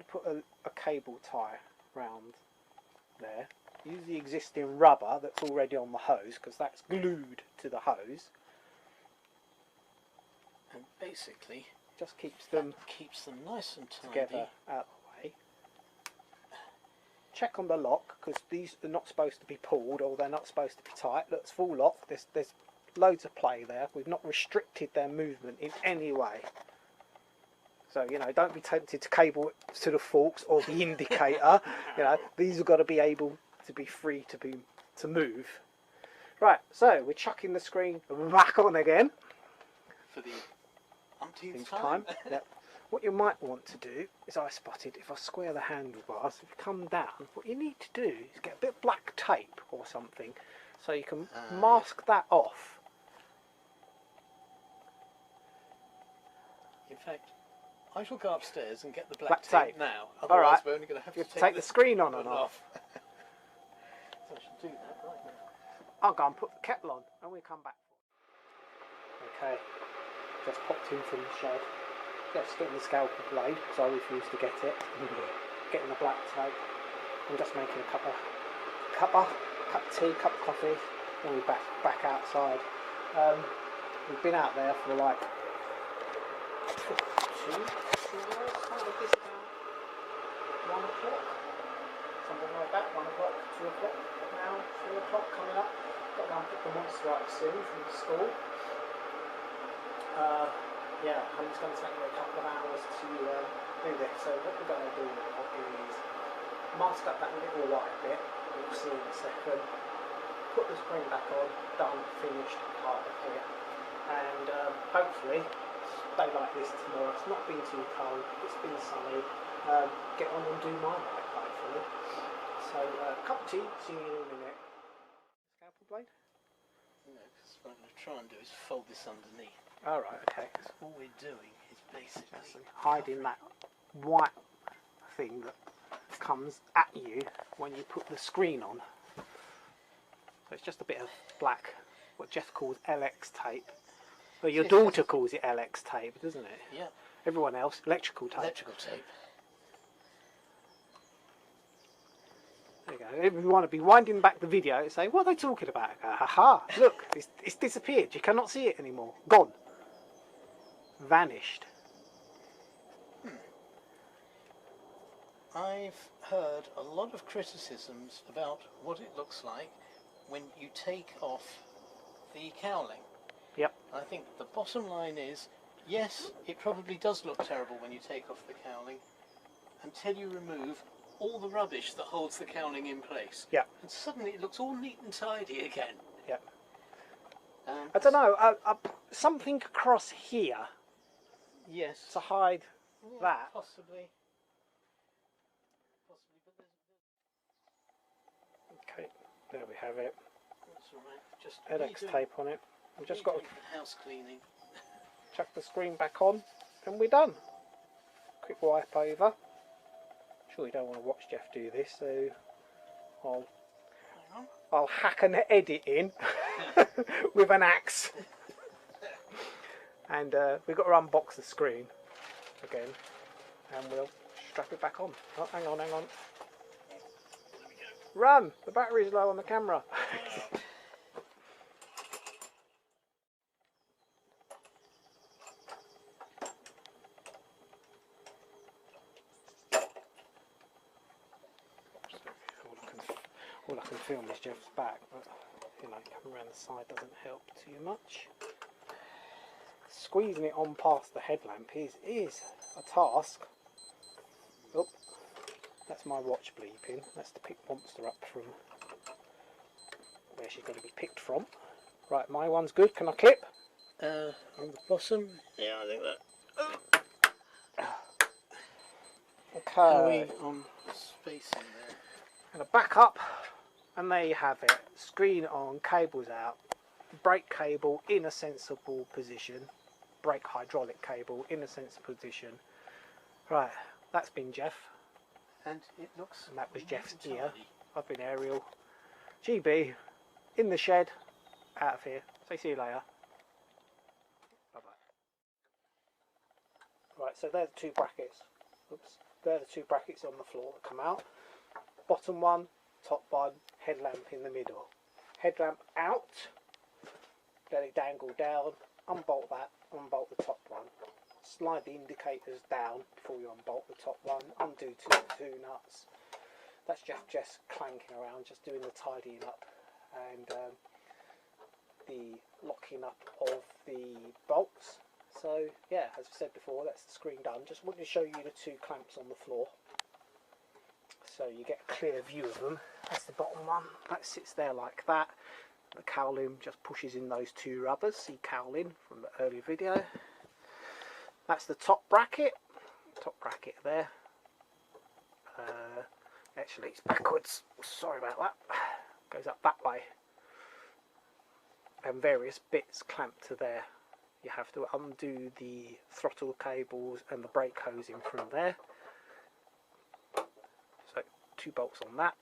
put a cable tie round there. Use the existing rubber that's already on the hose, because that's glued to the hose. And basically, just keeps them nice and tidy. Together out of the way. Check on the lock, because these are not supposed to be pulled, or they're not supposed to be tight. Look, it's full lock. There's loads of play there. We've not restricted their movement in any way. So, you know, don't be tempted to cable it to the forks or the indicator. You know, these have got to be able to be free to move. Right, so we're chucking the screen back on again. For the umpteenth time. Yep. What you might want to do is, I spotted, if I square the handlebars, if you come down, what you need to do is get a bit of black tape or something, so you can mask that off. In fact, I shall go upstairs and get the black tape now. Otherwise, alright, we're only going to have to take the screen on and off. So I should do that right now. I'll go and put the kettle on and we'll come back. Okay, just popped in from the shed. Just getting the scalpel blade, because I refused to get it. Getting the black tape. I'm just making a cup of tea, cup of coffee, and we're back outside. We've been out there for like 2 hours. Started this about 1 o'clock, something like that. 1 o'clock, 2 o'clock now, 3 o'clock coming up. Got to go and pick the monster up soon from school. Yeah, and it's going to take me a couple of hours to do this. So what we're going to do now is mask up that little white bit, you'll see in a second, put the spring back on, done, finished, part of here, and hopefully stay like this tomorrow. It's not been too cold, it's been sunny, get on and do my bike hopefully. So cup of tea, see you in a minute. Scalpel blade? No, because what I'm going to try and do is fold this underneath. Alright, okay. So all we're doing is basically hiding that white thing that comes at you when you put the screen on. So it's just a bit of black, what Jeff calls LX tape. Well, your daughter calls it LX tape, doesn't it? Yeah. Everyone else, electrical tape. Electrical tape. There you go. If you want to be winding back the video and say, what are they talking about? I go, haha, look, it's disappeared. You cannot see it anymore. Gone. Vanished. I've heard a lot of criticisms about what it looks like when you take off the cowling. Yep. I think the bottom line is, yes, it probably does look terrible when you take off the cowling until you remove all the rubbish that holds the cowling in place. Yep. And suddenly it looks all neat and tidy again. Yep. I don't know, something across here. Yes. To hide that. Possibly. But Okay, there we have it. that's all right. Just LX tape on it. I've just got to house cleaning. chuck the screen back on and we're done. Quick wipe over. Sure you don't want to watch Jeff do this, so I'll hack an edit in with an axe. And we've got to unbox the screen again and we'll strap it back on. Oh, hang on. Run! The battery's low on the camera. All I can film is Jeff's back, but you know, coming around the side doesn't help too much. Squeezing it on past the headlamp is a task. Oh, that's my watch bleeping. That's to pick Monster up from where she's going to be picked from. Right, my one's good. Can I clip? On the bottom? Yeah, I think that. Okay. Are we on spacing there? And a back up, and there you have it. Screen on, cables out, brake cable in a sensible position, brake hydraulic cable in a sensible position. Right, that's been Jeff. And it looks. And that was Jeff's ear. I've been Ariel. GB, in the shed, out of here. Say see you later. Bye bye. Right, so there's the 2 brackets. Oops. they're the two brackets on the floor that come out. Bottom one, top one, headlamp in the middle. Headlamp out, let it dangle down, unbolt that, unbolt the top one. Slide the indicators down before you unbolt the top one, undo two nuts. That's just clanking around, just doing the tidying up and the locking up of the bolts. So yeah, as I said before, that's the screen done. Just wanted to show you the two clamps on the floor so you get a clear view of them. That's the bottom one, that sits there like that. The cowling just pushes in those two rubbers, see cowling from the earlier video. That's the top bracket there. Actually it's backwards, sorry about that. Goes up that way. And various bits clamped to there. You have to undo the throttle cables and the brake hose in from there. So 2 bolts on that.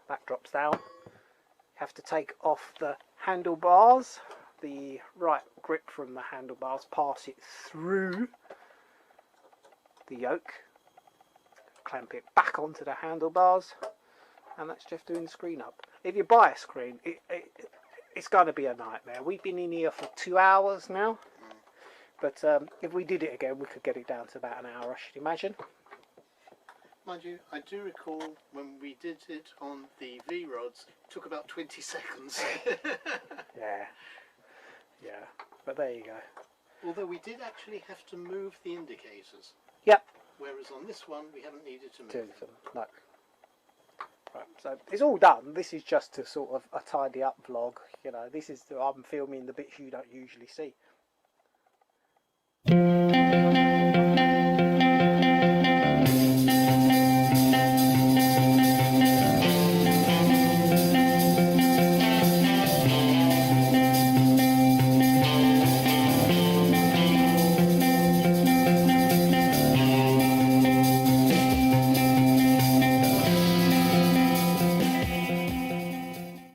That drops down. You have to take off the handlebars, the right grip from the handlebars, pass it through the yoke, clamp it back onto the handlebars, and that's just doing the screen up. If you buy a screen, it's going to be a nightmare. We've been in here for 2 hours now, but if we did it again, we could get it down to about an hour, I should imagine. Mind you, I do recall when we did it on the V-rods, it took about 20 seconds. Yeah, but there you go. Although we did actually have to move the indicators. Yep. Whereas on this one, we haven't needed to move them. No. Right, so it's all done. This is just to sort of a tidy up vlog. You know, this is I'm filming the bits you don't usually see.